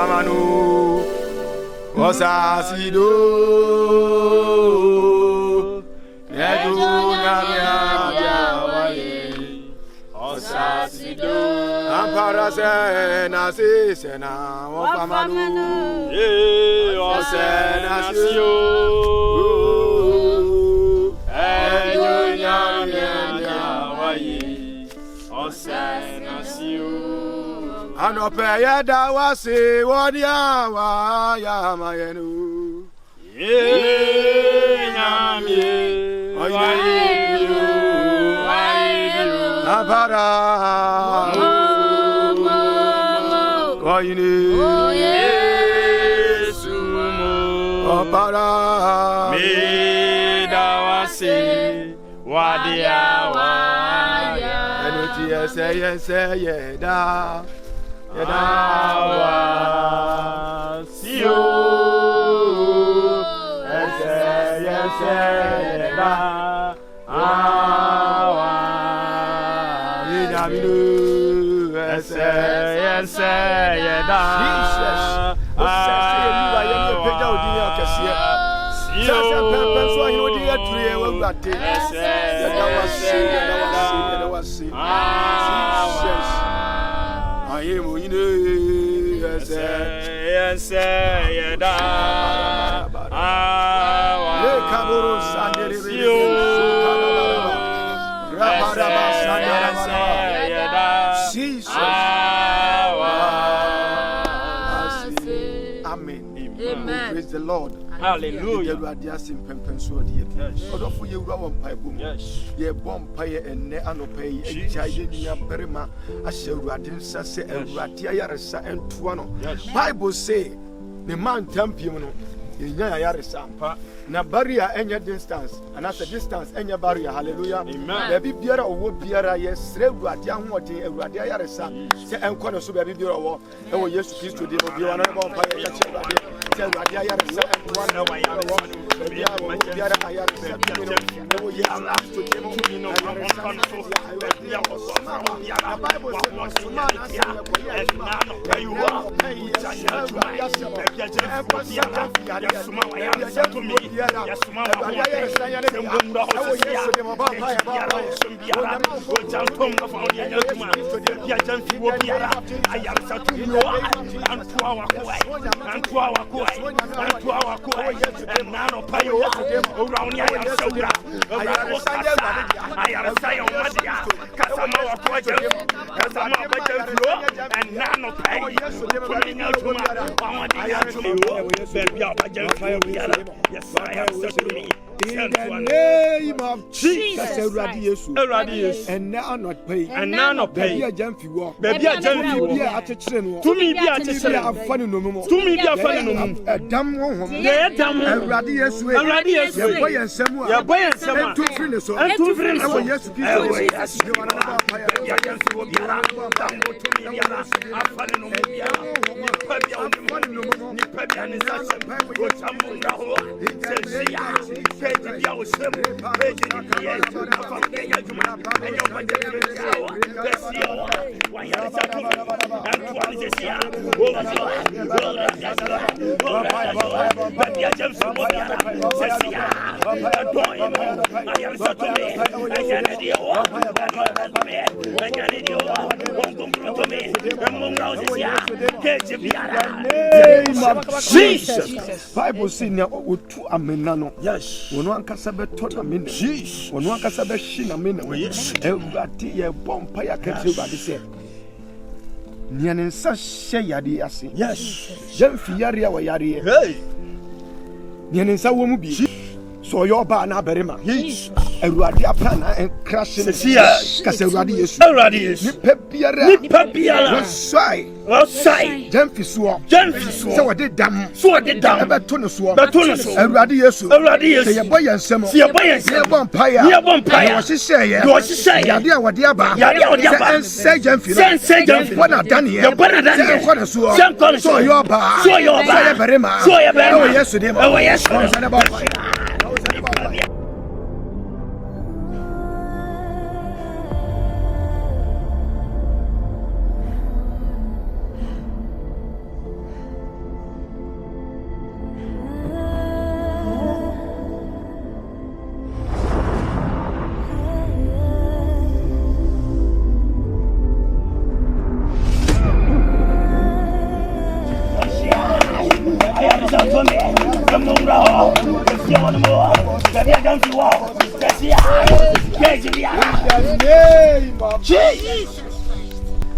famanu osasido Edunya waye osasido ampara se na se na o famanu osenasio Edunya waye osenasio Anope yada wase wodia wa ya mayenu nyamie oyiru abara koyini Yesu abara mida wase wodia wa enuti ese yeda Yedawa siyo ese yeda awa yidamidu ese yeda Jesus awa siyo penso ahi odi ature wawate ese yedawa Jesus Ayemo ine ese yeda awa le kaboro sandere siyo rabaraba sandere yeda Jesus awa Amen. Praise the Lord. Hallelujah. Yes. Odofo ye wura won pai bom. Ye bom pai enne anopai ejaide nia berema ahye awurade nsa se awurade ayaresa entoa no. Bible say the man tampiem no yenya ayaresa ampa na barrier enya distance and as a distance enya barrier. Hallelujah. Amen. Be biara owo biara ye sre awurade ahoden awurade ayaresa se enko no so be biara owo e wo Yesu Kristo de no biara na bom pai ya che awurade awurade ayaresa entoa na wa ya biara ayaresa wo ye to dem no Bible in the name of Jesus, and now not pay, and now not pay. Gyamfi wo, baby Gyamfi wo, a teacher no. To me be a teacher, a funny no more. To me be a funny no more. A damn one, a damn radius way, a radius way, and someone, your boy and someone, two friends, and two friends. Oh, yes, you are about Gyamfi wo, you are about to me, a funny no more. Jesus. Bible says now otu amenano. Yes. Wono ankasa beto na mena. Jesus. Wono ankasa be shi na mena. Yes. Ewurade ye bompa ya kete ewurade se. Niane nsa hye yade ase. Yes. Gyamfi yare a yare. Hey. Niane nsa wo mu bi. So your ba na berema. Yes. Ewurade apana en crash. Kase ewurade Yesu. Ewurade Yesu. Nipa biara. Osai. Gyamfi so. Se wode dam. Ebe to no so. Ewurade Yesu. Se ye boy ensem. Se ye bon paya. Wo hye yade a wode aba. Se Gyamfi no. Se Gyamfi bona Daniel. Se enko no so. So your ba. Se ye berema. Ewo Yesu dem.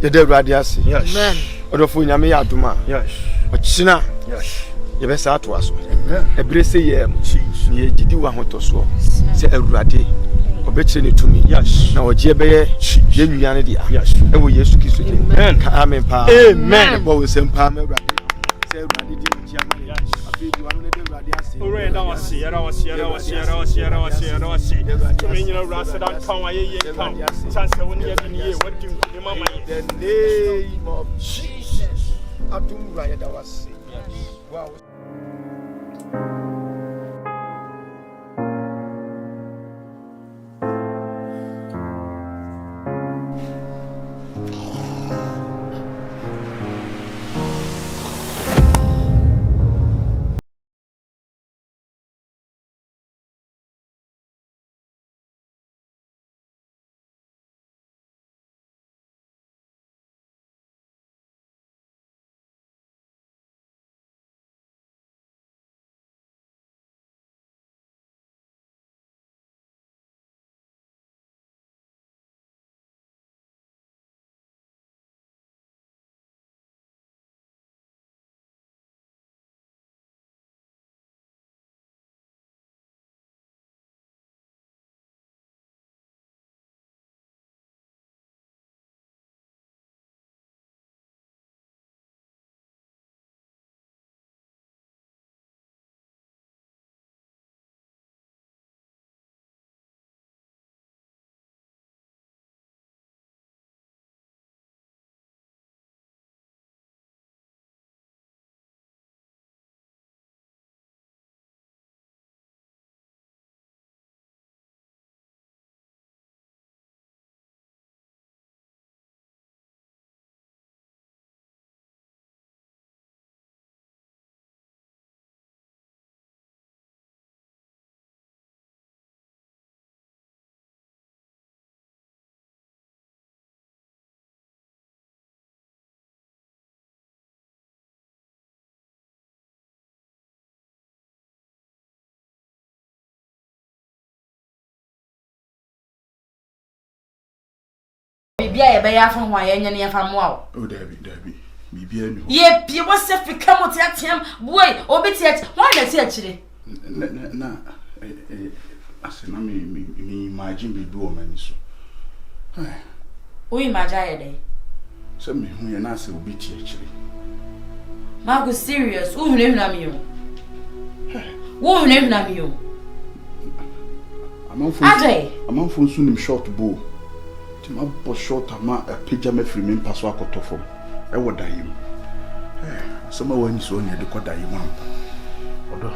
Yede radiasi. Yes. Amen. Odofo nyame ya adoma. Yes. Ochina. Yes. Yebesa ato aso. Amen. Ebrese yem. Ye gidi wa hotoso. Se Awurade obekire ne tumi. Yes. Na oje beye ye nnuane dia. Yes. Ewo Yesu Kristo je. Amen. Ka amen pa. Amen. Bo sempa ma Awurade. Se Awurade di oji ama. Yes. Abi di wanu ne de Awurade ase. Ore da wasi, era wasi. Tumi nyina Awurade dan kan wa ye kan. Chance woni ye bi ye wadi mu mama ye. The name of Jesus. Adum ra ye da wasi. Wow. Bibia ye be ya fa ho ayenye ne fa mo a o David bibia ni ye pie wo se fika mo te atiam boy obeti ati ho na ti akire na asena me imagine be do o mani so o imagine ye dey so me hu ye na se obeti akire ma go serious o huna mi yo wo huna mi yo amanfo nsu nim short bow ma bo short ama page me free me paso akotofo e wo dayim so ma wani so ne de kodayim am odo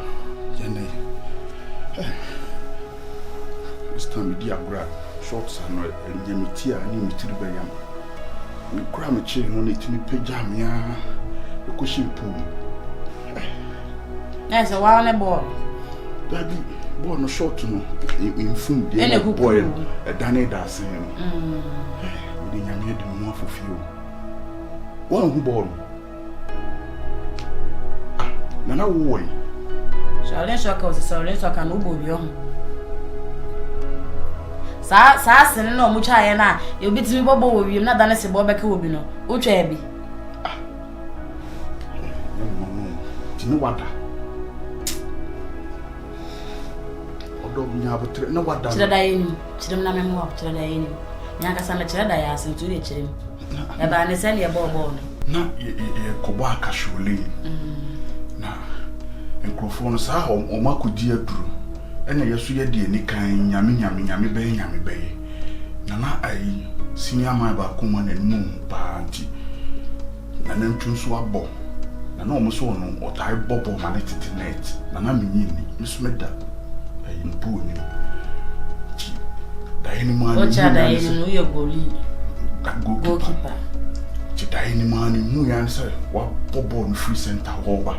ye ne this time di AWURA shorts no enyamiti a ni mitiri bayam we kra me chi no ne timi page am ya e ko shimpu na so wa ne ball dabi ball no short no in fun dey boy e dane da sen no we dey nyame de mo afofio one who ball na wo yi so ka no bobi o sa sen no mu cha ye na e obi timi bobo wo wi na dane se bo be ka obi no o twa bi timi wada nya botre na wada chira da yeni chira na memo chira da yeni nya ka sana chira da ya sentu de chira ya ba ne sen ye bobo na ye kobo akashole na enkrofo sa ho o makodi aduru ena yeso ye de ni kan nyame be na ai senior man ba kuma na nu ba nti na ntunso abo na o mo so no o tai bobo ma net na menyi ni misumeda impuni daini mani ocha daini no ye goli goalkeeper ti daini mani mu yan se wa bobo no free center hoba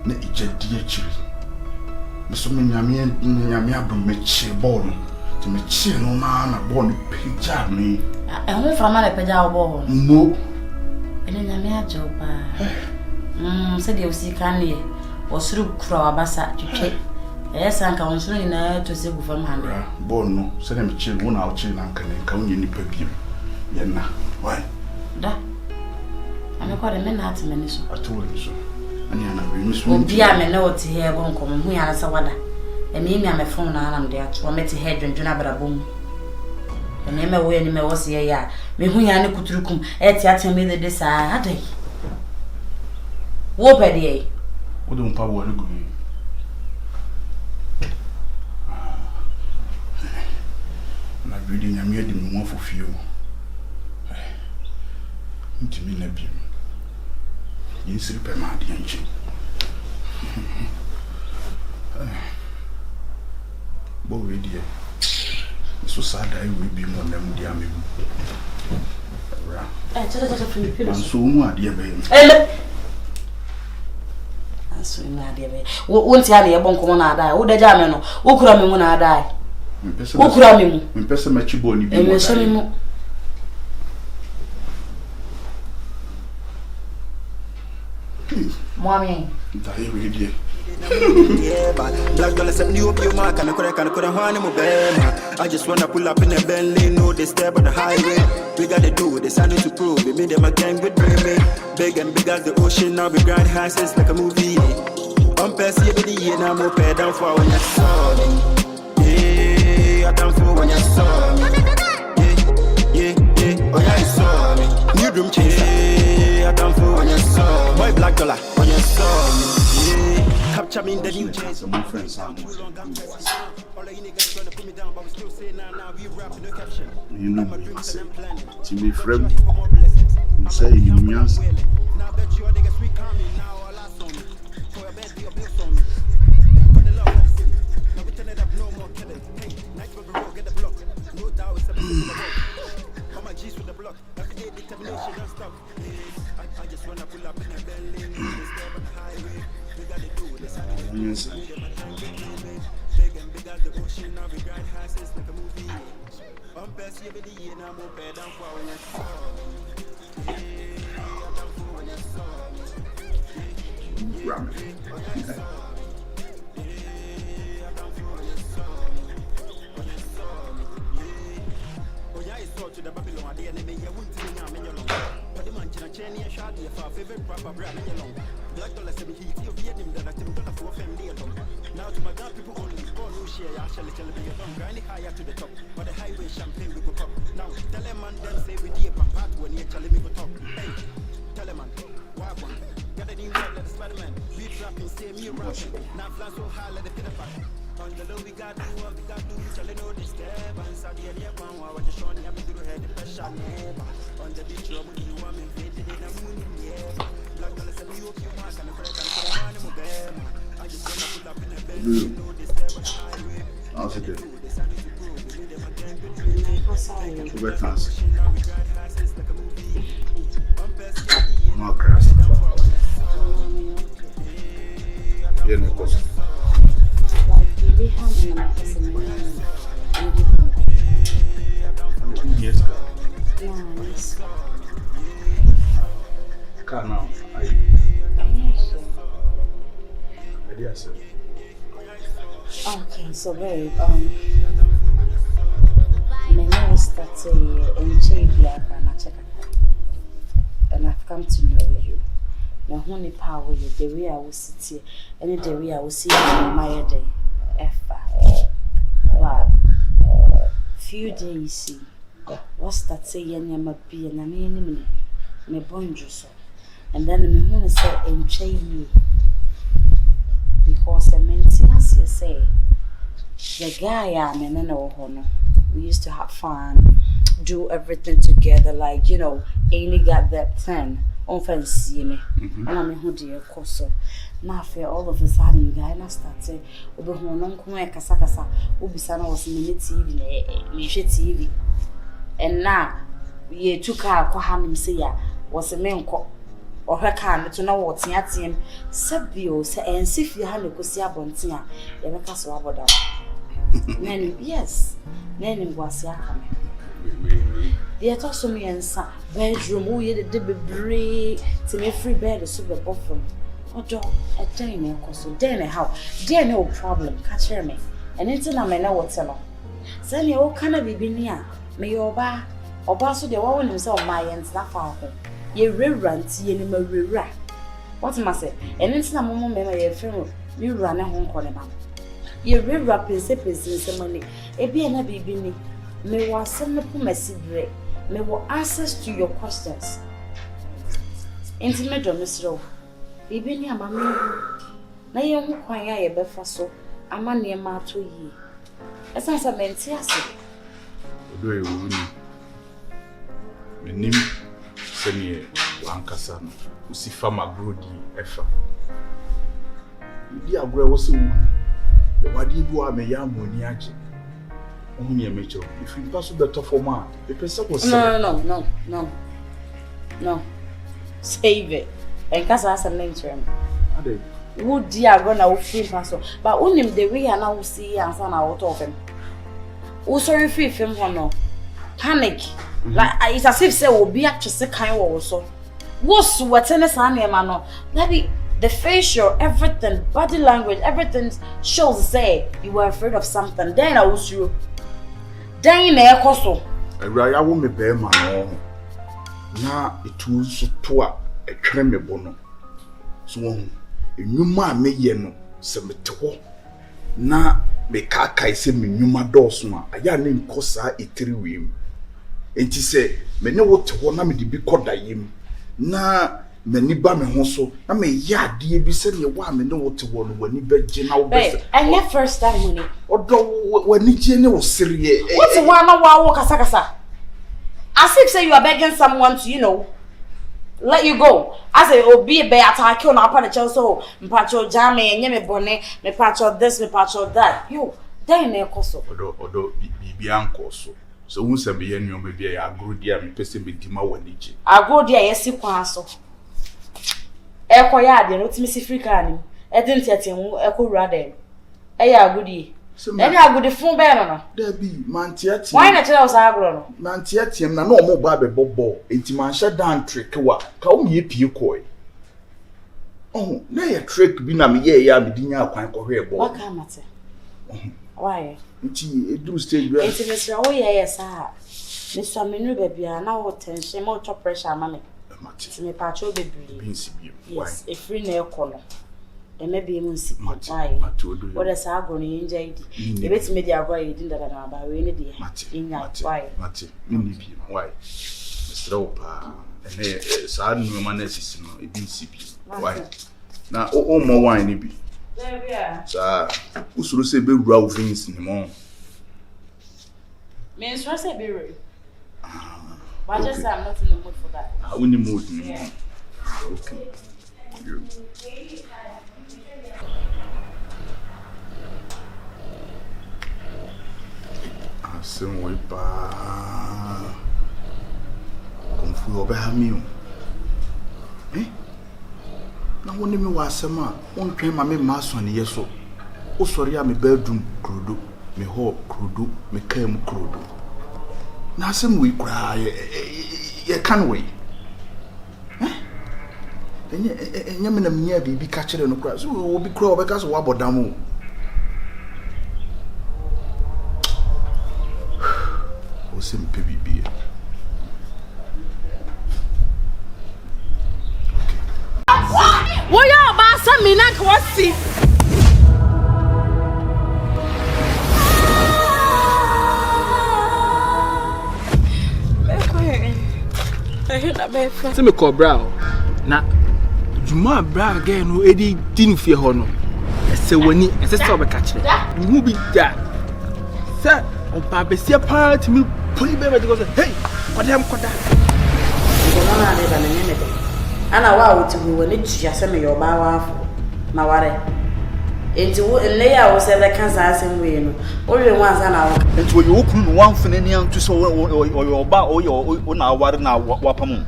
na ijadi achiri misumi nyame abom mechi ball ti mechi no na ball pija me e ho fra ma le pija ball no ene nyame ajoba se de usika ne osuru kura wabasa twetwe esa nka onsuru ni na to se gu fam hande bon no se dem chi no na o chi na nka ne nka onye nipa biem ye na why da ana kwa de na atime ni so atoro so ani ana bi mi so obi a me na oti he bo nkom hu ya na sa wada emi mi ame phone na anam de ato me te he dwendwena abrabom emi me wo ye ni me wo se ya me hu ya ne kuturukum e ti atime de sa adai wo pede wo de mpa wo le gu na bidi nyame adi me mo fofio ntimi na bi yisiri pe ma adi anchi bo we die so sada I we bi mo nam di amem ra cha Filipino so mu adi be so na ade be wonti ade e bon komo na ada wo daja me no wo kura me mu na ada wo kura me mu mpesa ma chibo ni bi mo so me mu Mommy dai we die Black dollar set new up your mark and I couldn't want him I just wanna pull up in a Bentley, no they step on the highway. We gotta do it, they signed to prove it. Me them a gang with me. Big and big as the ocean, now we grind houses like a movie. I'm passing every day and I'm up and down for when you saw me. Yeah, I down for when you saw me. Yeah, oh yeah, you saw me. New room change. Yeah, I down for when you saw me. Boy, black dollar when you saw me. Capture me in the new change. Some friends are you know I say to me friend you say you means now bet you niggas we coming now all last on for a bed your bills on for the love of the city now we turn it up no more killing hey night for the road get the block no doubt it's a all my G's with the block every day determination don't stop I just wanna pull up in a Bentley step on the highway we gotta do this big and big as the ocean now we grind houses like a movie I'm best every day and I'm up and down for when you saw me I'm down for when you saw me to the Babylon, I didn't mean you wouldn't think I'm in your long. But the man can change your shot, your favorite rapper brand in your long. Black dollar 70, you hear him that I think $4 for family alone. Now to my God, people only call no share, I shall tell me you're grinding higher to the top. But the highway champagne we go pop. Now tell a man then say with the part when you're telling me go talk. Hey, tell a man, why one? Got a new word like the Spider-Man. We rapping, say me rapping. Now fly so high, let it fit a pack. On the low, we got to what we got to challenge no disturbance. I did it one while I just showing you to head the pressure never. On the beach, you want me faded in a moon, yeah. Black color said you up your mark and the break and the one in my I just wanna pull up in a bed, no disturbance highway. how's it good more grass here no cost we have yes nice car now yes okay so babe my name is in Chibia and I've come to know you. Now, only power you, the way I will sit here, and the way I will see you in my day. Wow. Few days, see. What's that saying? I'm a be and I'm enemy. Me bonjour, so. And then me want to say, enjoy you. Because I meant to say, the guy I'm in an honor. We used to have fun, do everything together, like, you know, Amy got that plan. Often see me, and I'm who dear Coso. Now, for all of a sudden, guy, and I started, Obi Hononco, Casacasa, Ubisana was minute TV, and now ye took her, Koham Sia, was a man cop, or her car to know what's at him, Sabio, and see if you had a Cosia Bontia, Yamaka Swabada. Nanny, yes, Nanny was Yakame. They told me in some bedroom, we had a debris to me free bed, a super bottom. Odo, a dane so dane how? Dear no problem, catch me. And it's an amena what's along. Send you all kind of be near. May your bar or basso the woman himself my ends not far home. Ye reverence ye no re. What must say? And it's not moment memory a film you run a home corner. Ye re-rap in some money. A be an baby. May was send the messy break. May want answers to your questions. Intimate Mr. Baby near mammy. Na young quire a befaso, a man near ma 2 years. As I said, Mentias. Do you win? The name Senior Lancasano, who see Farmer Grody Effa. Dear Gray was so. What do you do? I'm a young moniac. Only a Mitchell. If you pass the top for man, the person was no. Save it. And cast us a name to him. Would dear gonna free pass, but only the way I now see and son out of him. Oh, sorry, free film for no panic. Like it's as if say will be actually kind also. What's what any son, man? Maybe. The facial, everything, body language, everything shows say you were afraid of something. Then I was you. Then I also. I won't be bear man. Now it was so poor a creme bono. So, you ma me yeno, semeto. Na me kaka say me numa dosma. Aya name kosa itiri wim. And she say, me know what na me di be called yim. Na many ba me ho so na me ya de bi se ne wa me ne wote wo no wani ba je na wo be and your first time money odo wani je ne wo sere what's one na wa kasa as if say you are begging someone to let you go as a obi be attack you na pa the so mpacho jame enye me bone me pacho this me pacho that you then e koso odo bi ankoso so won se be ye nyo me bia ya agrodi a me pese be dima wani je agrodi a yesi kwan so Eko ya de no timi sifrika ni e din tete hu eko wura de e ya agudi e ya agudi fun be no da bi man tiati why na tell us agro no man tiati na no mo ba be bobo enti man sha dan trick wa ka o me pie koi oh na ye trick bi na me ye ya me dinya akwan ko hwe bo waka mate why nti edu stage bi enti me sra wo ye yes a me so me nu be bia na wo tension mo to pressure ma me me pacho bebre yes e free na ekono e me be mu nsi why what is agro ni nja idi e beti me dia agro idi ndada na ba we ne dia inya why mate ni bi why Mr. Opa ene sa nu ma na sisi no e bi nsi bi why na o mo wine ni bi there bia sa usuro se be wura wo fins ni mo me so se be re but okay. Just I'm not in the mood for that. In the mood. Yeah. Okay. You. Asen we pa. Konfu obe ha mi o. Na woni mi wa asem a, won twen ma me ma so ne yeso. O sori a me bedroom krodo, me ho krodo, me kam krodo. Na asem we kra ye kan we enye me na mnya bibi ka kire no kra so obi kra obeka so wabodam o o se mpe bibi wo ya ba sa mi na ko si Se me cobra na juma bra again no edi din fie ho no ese wani ese se obeka kire hu bi da se oba besia part me puli be because hey kodam koda ngona na ba ne ana wa wuti bu wani tia se me yo ba wa afo na ware enti wo nle ya wo se be kan sa asem we no o we wan sa na wo enti wo yo kunu no wan fene ni antu so o ba o na ware na wapam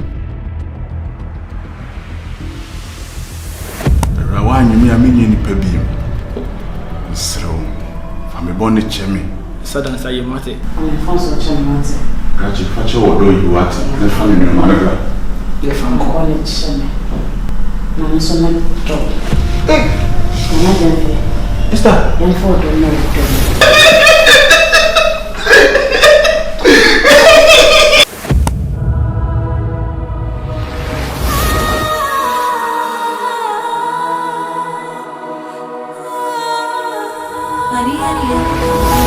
rawanyi mi amenye ni pabiem sro fa me bone cheme sadan sa yemate am fonso cheme mate gachi fache wodo yiwate na fa me no maraga ye fa ko le cheme I'm so much dog. Sister. I'm for the no Honey, honey,